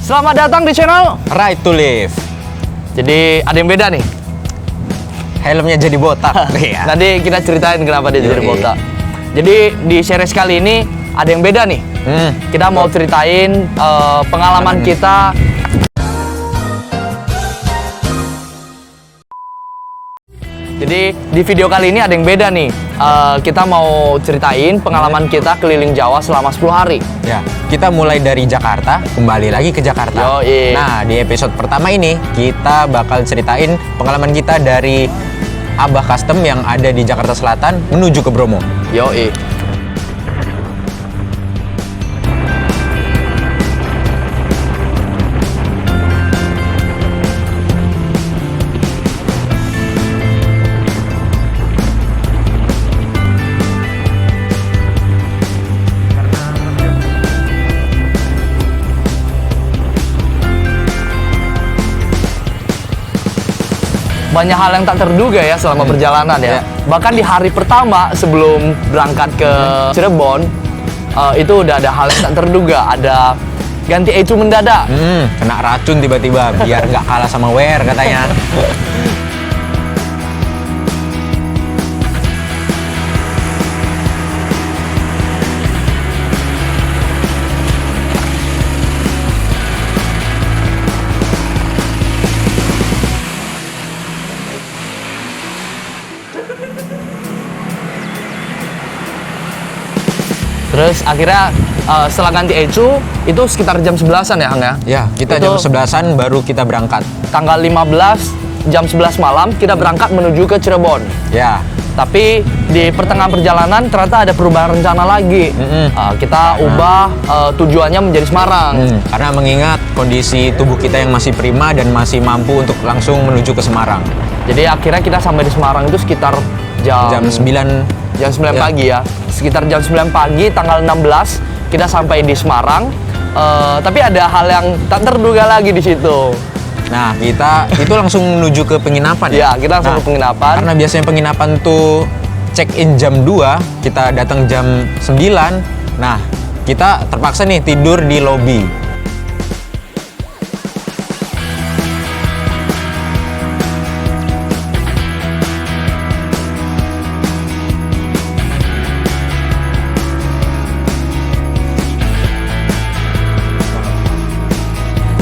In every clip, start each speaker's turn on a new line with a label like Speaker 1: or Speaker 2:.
Speaker 1: Selamat datang di channel
Speaker 2: Right to Live.
Speaker 1: Jadi ada yang beda nih.
Speaker 2: Helmnya jadi botak. Iya.
Speaker 1: Nanti kita ceritain kenapa dia jadi
Speaker 2: Yoi.
Speaker 1: botak. Jadi di series kali ini ada yang beda nih. Kita mau ceritain pengalaman kita. Jadi di video kali ini ada yang beda nih. Kita mau ceritain pengalaman kita keliling Jawa selama 10 hari.
Speaker 2: Ya, kita mulai dari Jakarta, kembali lagi ke Jakarta.
Speaker 1: Yoi.
Speaker 2: Nah, di episode pertama ini kita bakal ceritain pengalaman kita dari Abah Custom yang ada di Jakarta Selatan menuju ke Bromo.
Speaker 1: Yoi. Banyak hal yang tak terduga ya selama perjalanan ya. Bahkan di hari pertama sebelum berangkat ke Cirebon, itu udah ada hal yang tak terduga. Ada ganti ECU mendadak.
Speaker 2: Kena racun tiba-tiba biar nggak kalah sama WR katanya.
Speaker 1: Terus akhirnya setelah ganti ECU itu sekitar jam 11-an ya, Hang ya?
Speaker 2: Ya, kita
Speaker 1: Itu
Speaker 2: jam 11-an baru kita berangkat.
Speaker 1: Tanggal 15 jam 11 malam kita berangkat menuju ke Cirebon.
Speaker 2: Ya.
Speaker 1: Tapi di pertengahan perjalanan ternyata ada perubahan rencana lagi. Kita ubah tujuannya menjadi Semarang.
Speaker 2: Karena mengingat kondisi tubuh kita yang masih prima dan masih mampu untuk langsung menuju ke Semarang.
Speaker 1: Jadi akhirnya kita sampai di Semarang itu sekitar
Speaker 2: Jam 9
Speaker 1: jam 9
Speaker 2: Ya.
Speaker 1: pagi ya. Sekitar jam 9 pagi tanggal 16 kita sampai di Semarang. Tapi ada hal yang tak terduga lagi di situ.
Speaker 2: Nah, kita itu langsung menuju ke penginapan
Speaker 1: Ya, kita langsung ke penginapan.
Speaker 2: Karena biasanya penginapan tuh check-in jam 2, kita datang jam 9. Nah, kita terpaksa nih tidur di lobi.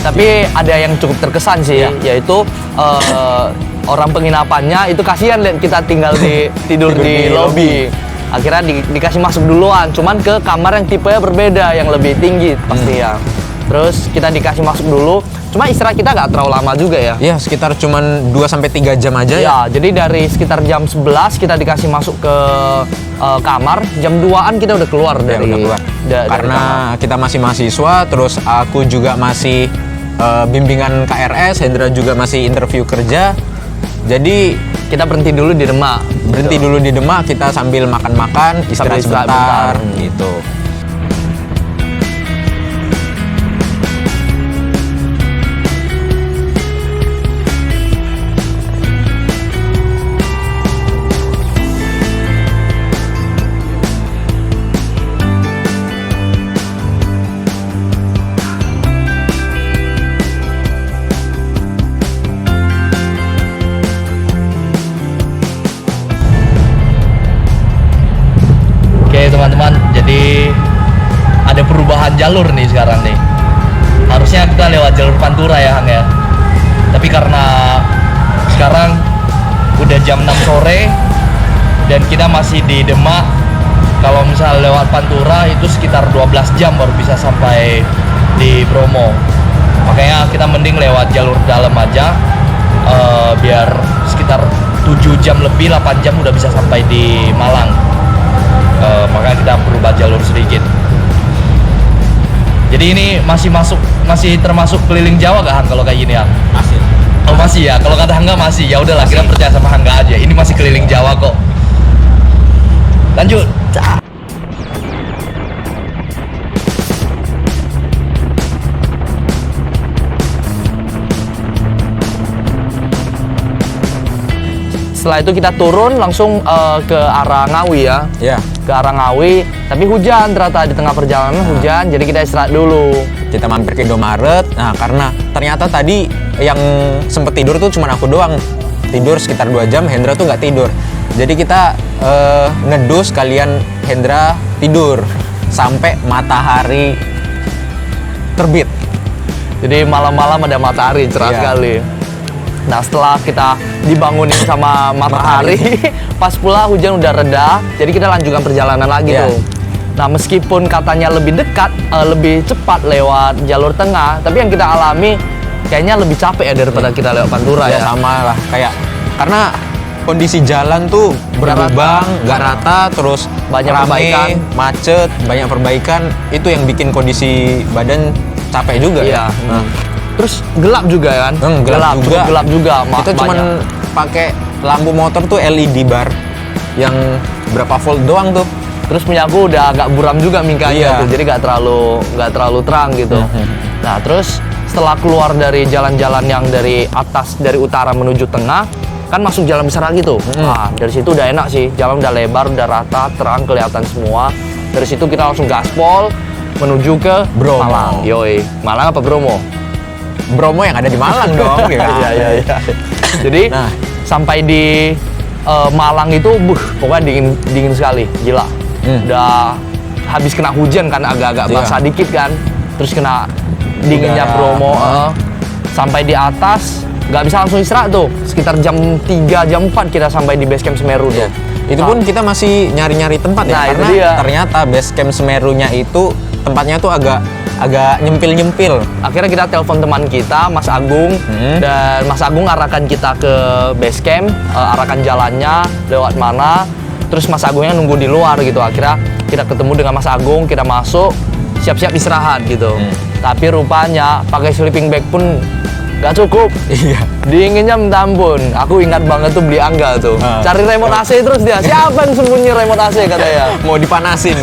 Speaker 1: Tapi ada yang cukup terkesan sih, yaitu orang penginapannya itu kasihan lihat kita tinggal tidur di lobi. Akhirnya dikasih masuk duluan, cuman ke kamar yang tipenya berbeda, yang lebih tinggi pasti ya. Terus kita dikasih masuk dulu, cuma istirahat kita nggak terlalu lama juga ya.
Speaker 2: Ya, sekitar cuman 2-3 jam aja ya.
Speaker 1: Ya, jadi dari sekitar jam 11 kita dikasih masuk ke kamar, jam 2-an kita udah keluar dari
Speaker 2: Udah keluar.
Speaker 1: dari
Speaker 2: Karena
Speaker 1: kamar.
Speaker 2: kita masih mahasiswa, terus aku juga masih bimbingan KRS, Hendra juga masih interview kerja. Jadi
Speaker 1: Kita berhenti dulu di Demak.
Speaker 2: berhenti dulu di Demak, kita sambil makan-makan,
Speaker 1: Sambil
Speaker 2: istirahat
Speaker 1: istirahat
Speaker 2: sebentar
Speaker 1: bentar.
Speaker 2: gitu.
Speaker 1: Oke teman-teman, jadi ada perubahan jalur nih sekarang nih. Harusnya kita lewat jalur Pantura ya, Hang ya. Tapi karena sekarang udah jam 6 sore dan kita masih di Demak, kalau misalnya lewat Pantura itu sekitar 12 jam baru bisa sampai di Bromo. Makanya kita mending lewat jalur dalam aja, biar sekitar 7 jam lebih, 8 jam udah bisa sampai di Malang. Makanya kita berubah jalur sedikit. Jadi ini masih termasuk keliling Jawa gak, Han, kalau kayak gini ya?
Speaker 2: Masih.
Speaker 1: Oh masih ya, kalau kata Hangga masih. Ya udahlah, kita percaya sama Hangga aja. Ini masih keliling Jawa kok. Lanjut. Setelah itu kita turun langsung ke arah Ngawi ya.
Speaker 2: Ya.
Speaker 1: ke arah Ngawi, tapi hujan ternyata di tengah perjalanan hujan, jadi kita istirahat dulu.
Speaker 2: Kita mampir ke Indomaret. Nah, karena ternyata tadi yang sempet tidur tuh cuma aku doang. Tidur sekitar 2 jam, Hendra tuh nggak tidur. Jadi kita ngedus, kalian Hendra tidur sampai matahari terbit.
Speaker 1: Jadi malam-malam ada matahari cerah
Speaker 2: Iya.
Speaker 1: sekali. Nah, setelah kita dibangunin sama matahari, pas pula hujan udah reda, jadi kita lanjutkan perjalanan lagi
Speaker 2: Iya.
Speaker 1: tuh. Nah, meskipun katanya lebih dekat, lebih cepat lewat jalur tengah, tapi yang kita alami kayaknya lebih capek ya daripada kita lewat Pantura
Speaker 2: Ya
Speaker 1: ya.
Speaker 2: sama lah, kayak karena kondisi jalan tuh berlubang, nggak rata, terus
Speaker 1: Banyak
Speaker 2: rame,
Speaker 1: perbaikan.
Speaker 2: macet, banyak perbaikan. Itu yang bikin kondisi badan capek juga
Speaker 1: Iya.
Speaker 2: ya. Nah,
Speaker 1: Terus gelap juga kan?
Speaker 2: gelap juga.
Speaker 1: cukup gelap juga.
Speaker 2: Kita cuman pakai lampu motor tuh LED bar yang berapa volt doang tuh.
Speaker 1: Terus punya aku udah agak buram juga mingkanya
Speaker 2: Iya.
Speaker 1: tuh, jadi nggak terlalu terang gitu. Nah, terus setelah keluar dari jalan-jalan yang dari atas, dari utara menuju tengah, kan masuk jalan besar lagi tuh. Nah, dari situ udah enak sih, jalan udah lebar, udah rata, terang, kelihatan semua. Dari situ kita langsung gaspol menuju ke
Speaker 2: Bromo.
Speaker 1: Malang. Yoi, Malang apa Bromo?
Speaker 2: Bromo yang ada di Malang dong. Ya.
Speaker 1: Iya. Jadi
Speaker 2: Nah.
Speaker 1: sampai di Malang itu, pokoknya dingin sekali, gila. Udah habis kena hujan kan, agak-agak
Speaker 2: Iya.
Speaker 1: basah dikit kan, terus kena dinginnya
Speaker 2: Udara.
Speaker 1: Bromo. Sampai di atas, nggak bisa langsung istirahat tuh. Sekitar jam 3, jam 4 kita sampai di base camp Semeru tuh.
Speaker 2: Itu pun kita masih nyari-nyari tempat ya,
Speaker 1: Nah, itu
Speaker 2: karena
Speaker 1: dia.
Speaker 2: ternyata base camp Semerunya itu tempatnya tuh agak nyempil-nyempil.
Speaker 1: Akhirnya kita telepon teman kita, Mas Agung, dan Mas Agung arahkan kita ke base camp, arahkan jalannya lewat mana. Terus Mas Agungnya nunggu di luar gitu. Akhirnya kita ketemu dengan Mas Agung, kita masuk, siap-siap istirahat gitu. Tapi rupanya pakai sleeping bag pun nggak cukup.
Speaker 2: Iya.
Speaker 1: Dinginnya minta ampun. Aku ingat banget tuh beli Angga tuh. Cari remote AC terus dia. Siapa yang sembunyi remote AC katanya.
Speaker 2: Mau dipanasin.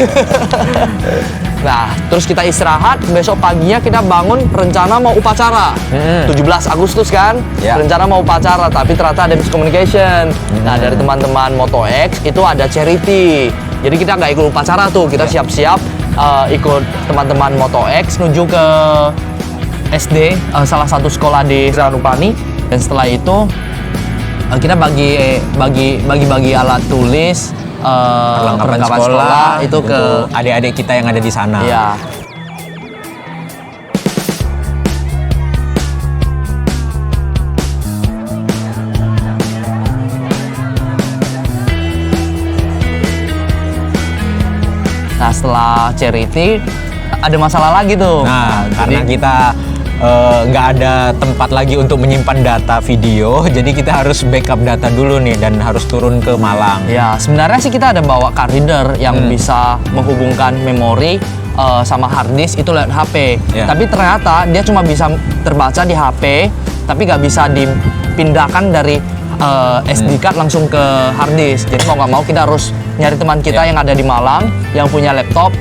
Speaker 1: Nah, terus kita istirahat, besok paginya kita bangun rencana mau upacara. 17 Agustus kan,
Speaker 2: Ya.
Speaker 1: rencana mau upacara, tapi ternyata ada miscommunication. Nah, dari teman-teman Moto X itu ada charity. Jadi kita nggak ikut upacara tuh, kita siap-siap ikut teman-teman Moto X menuju ke SD, salah satu sekolah di Ranupani. Dan setelah itu kita bagi alat tulis,
Speaker 2: Perlengkapan sekolah
Speaker 1: itu ke
Speaker 2: untuk adik-adik kita yang ada di sana.
Speaker 1: ya. Nah, setelah charity ada masalah lagi tuh.
Speaker 2: Nah, karena
Speaker 1: jadi-
Speaker 2: kita nggak ada tempat lagi untuk menyimpan data video, jadi kita harus backup data dulu nih dan harus turun ke Malang.
Speaker 1: Ya, sebenarnya sih kita ada bawa card reader yang bisa menghubungkan memori sama hard disk itu lewat HP.
Speaker 2: Ya.
Speaker 1: Tapi ternyata dia cuma bisa terbaca di HP, tapi nggak bisa dipindahkan dari SD card langsung ke hard disk. Jadi mau nggak mau kita harus nyari teman kita yang ada di Malang yang punya laptop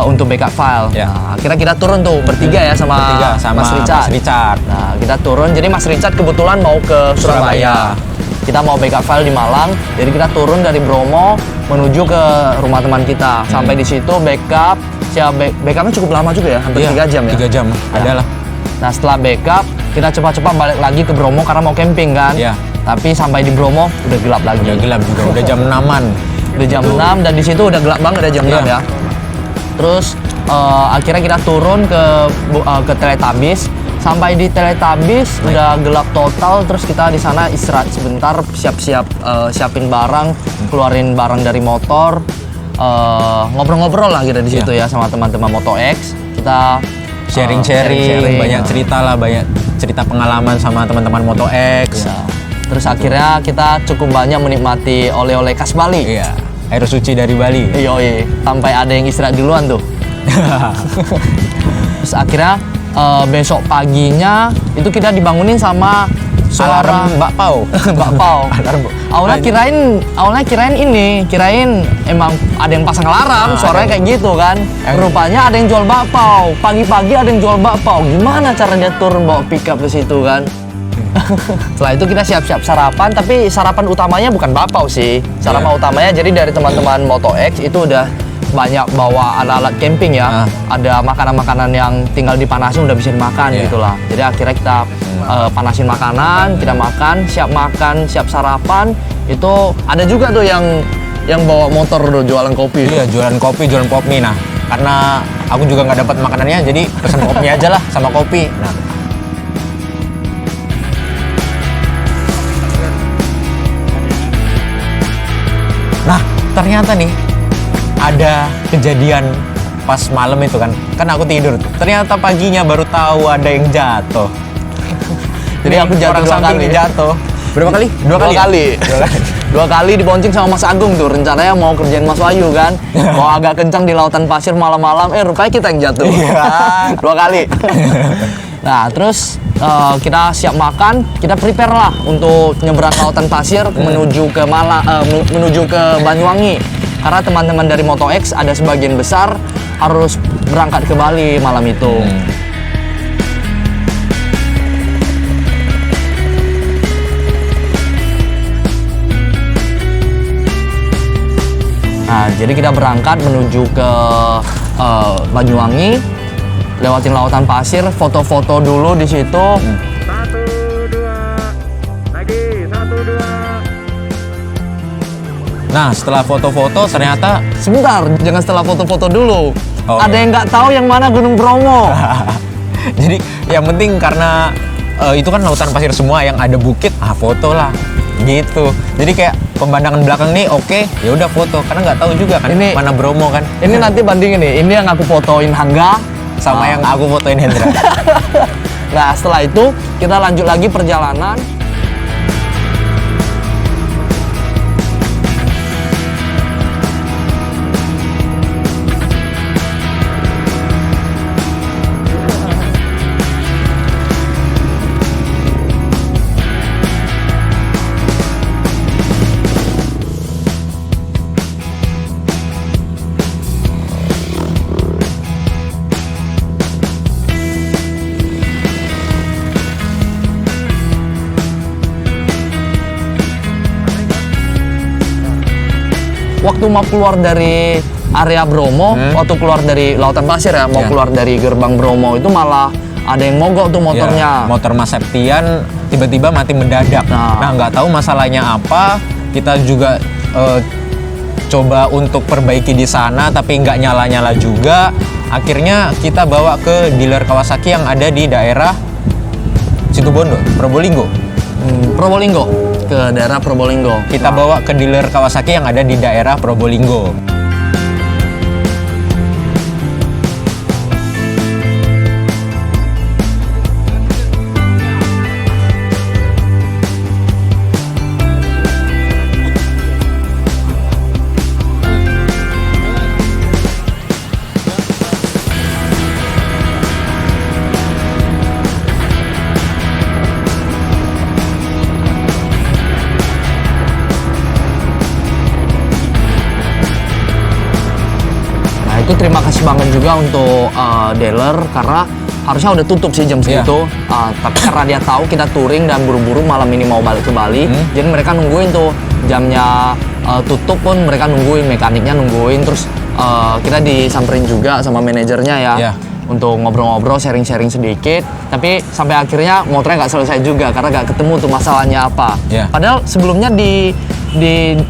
Speaker 1: untuk backup file.
Speaker 2: Ya.
Speaker 1: Nah, akhirnya kita turun tuh bertiga ya sama Mas Richard. Nah, kita turun. Jadi Mas Richard kebetulan mau ke Surabaya. Kita mau backup file di Malang. Jadi kita turun dari Bromo menuju ke rumah teman kita. Sampai di situ backup. Backupnya cukup lama juga ya, hampir 3 jam ya.
Speaker 2: 3 jam,
Speaker 1: Ya.
Speaker 2: adalah.
Speaker 1: Nah, setelah backup, kita cepat-cepat balik lagi ke Bromo karena mau camping kan.
Speaker 2: Iya.
Speaker 1: Tapi sampai di Bromo udah gelap lagi.
Speaker 2: Udah gelap juga, udah jam 6-an.
Speaker 1: Udah jam 6 dan di situ udah gelap banget ya jam 6
Speaker 2: Iya.
Speaker 1: ya. Terus akhirnya kita turun ke Teletubbies. Sampai di Teletubbies udah gelap total, terus kita di sana istirahat sebentar, siap-siap siapin barang, keluarin barang dari motor, ngobrol-ngobrol lah kita di situ ya sama teman-teman Moto X. Kita
Speaker 2: Sharing-sharing, banyak cerita lah, banyak cerita pengalaman sama teman-teman Moto X.
Speaker 1: Ya. Terus akhirnya kita cukup banyak menikmati oleh-oleh khas Bali.
Speaker 2: Iya, air suci dari Bali.
Speaker 1: Yoi, sampai ada yang istirahat duluan tuh. Terus akhirnya besok paginya itu kita dibangunin sama suara
Speaker 2: Alarm Mbak Pau.
Speaker 1: Mbak Pau.
Speaker 2: Alarm.
Speaker 1: Awalnya kirain emang ada yang pasang alarm, suaranya kayak gitu kan. Rupanya ada yang jual bakpao. Pagi-pagi ada yang jual bakpao. Gimana cara dia turun bawa pickup ke situ kan? Setelah itu kita siap-siap sarapan, tapi sarapan utamanya bukan bakpao sih. Sarapan utamanya jadi dari teman-teman Moto X itu udah banyak bawa alat-alat camping ya. Ada makanan-makanan yang tinggal dipanasin udah bisa dimakan gitulah. Jadi akhirnya kita panasin makanan, kita makan, siap sarapan. Itu ada juga tuh yang bawa motor tuh jualan kopi.
Speaker 2: Iya, jualan kopi, jualan pop mie. Nah, karena aku juga nggak dapat makanannya, jadi pesan pop mie aja lah sama kopi. Nah, ternyata nih ada kejadian pas malam itu kan aku tidur. Ternyata paginya baru tahu ada yang jatuh.
Speaker 1: Jadi aku jatuh dua kali.
Speaker 2: Jatuh. Berapa kali? Dua kali.
Speaker 1: Dua kali dibonceng sama Mas Agung tuh. Rencananya mau kerjain Mas Wahyu kan. Mau agak kencang di lautan pasir malam-malam. Rupanya kita yang jatuh. Dua kali. Nah, terus kita siap makan. Kita prepare lah untuk nyebrang lautan pasir menuju ke Banyuwangi. Karena teman-teman dari Moto X ada sebagian besar harus berangkat ke Bali malam itu. Nah, jadi kita berangkat menuju ke Banyuwangi, lewatin lautan pasir, foto-foto dulu di situ.
Speaker 3: 1, 2, lagi 1, 2.
Speaker 2: Nah, setelah foto-foto ternyata
Speaker 1: Sebentar, jangan setelah foto-foto dulu.
Speaker 2: Oh,
Speaker 1: ada yang nggak tahu yang mana Gunung Bromo.
Speaker 2: jadi yang penting karena itu kan lautan pasir semua, yang ada bukit, foto lah gitu. Jadi kayak pemandangan belakang nih oke, ya udah foto karena nggak tahu juga kan
Speaker 1: Ini-
Speaker 2: mana Bromo kan.
Speaker 1: Ini nanti bandingin nih, ini yang aku fotoin Hangga
Speaker 2: Sama yang aku fotoin Hendra.
Speaker 1: Nah, setelah itu kita lanjut lagi perjalanan. Waktu mau keluar dari area Bromo, waktu keluar dari lautan pasir ya, mau
Speaker 2: Ya.
Speaker 1: keluar dari gerbang Bromo itu malah ada yang mogok tuh motornya.
Speaker 2: Ya, motor Mas Septian tiba-tiba mati mendadak.
Speaker 1: Nah.
Speaker 2: Nggak tahu masalahnya apa. Kita juga coba untuk perbaiki di sana, tapi nggak nyala-nyala juga. Akhirnya kita bawa ke dealer Kawasaki yang ada di daerah Situbondo, Probolinggo.
Speaker 1: Probolinggo, ke daerah Probolinggo.
Speaker 2: Kita bawa ke dealer Kawasaki yang ada di daerah Probolinggo.
Speaker 1: Itu terima kasih banget juga untuk dealer karena harusnya udah tutup sih jam segitu. Tapi karena dia tahu kita touring dan buru-buru malam ini mau balik ke Bali, jadi mereka nungguin tuh jamnya tutup pun mereka nungguin, mekaniknya nungguin. Terus kita disamperin juga sama manajernya ya. Untuk ngobrol-ngobrol, sharing-sharing sedikit. Tapi sampai akhirnya motornya nggak selesai juga karena nggak ketemu tuh masalahnya apa. Padahal sebelumnya di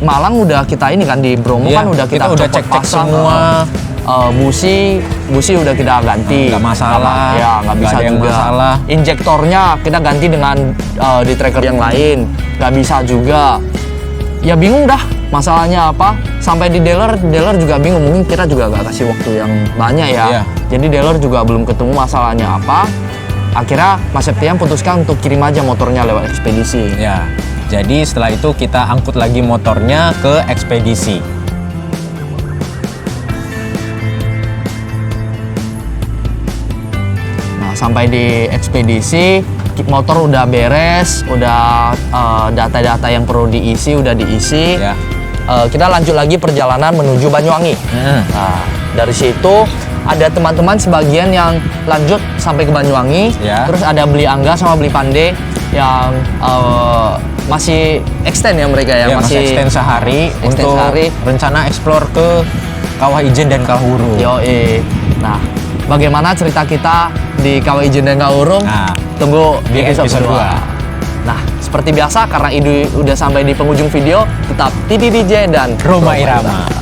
Speaker 1: Malang udah kita ini kan, di Bromo kan udah kita
Speaker 2: udah
Speaker 1: copot
Speaker 2: cek-cek
Speaker 1: pasang
Speaker 2: semua.
Speaker 1: busi udah kita ganti.
Speaker 2: Nggak masalah.
Speaker 1: Nggak bisa
Speaker 2: ada yang
Speaker 1: juga.
Speaker 2: masalah.
Speaker 1: Injektornya kita ganti dengan di tracker yang lain, nggak bisa juga. Ya bingung dah masalahnya apa. Sampai di dealer juga bingung. Mungkin kita juga nggak kasih waktu yang banyak ya. Jadi dealer juga belum ketemu masalahnya apa. Akhirnya Mas Septian putuskan untuk kirim aja motornya lewat ekspedisi.
Speaker 2: Ya, jadi setelah itu kita angkut lagi motornya ke ekspedisi.
Speaker 1: Nah, sampai di ekspedisi, motor udah beres, udah data-data yang perlu diisi udah diisi. Kita lanjut lagi perjalanan menuju Banyuwangi. Nah, dari situ ada teman-teman sebagian yang lanjut sampai ke Banyuwangi. Terus ada beli Angga sama beli Pande yang masih extend ya mereka ya,
Speaker 2: Ya, masih extend sehari
Speaker 1: extend
Speaker 2: untuk
Speaker 1: sehari.
Speaker 2: rencana explore ke Kawah Ijen dan Kawah Wurung.
Speaker 1: Yoi. Nah, bagaimana cerita kita di Kawah Ijen dan Kawah Wurung?
Speaker 2: Nah,
Speaker 1: Tunggu
Speaker 2: di episode 2.
Speaker 1: Nah, seperti biasa karena Idu udah sampai di penghujung video, tetap TPBJ dan
Speaker 2: Roma Irama.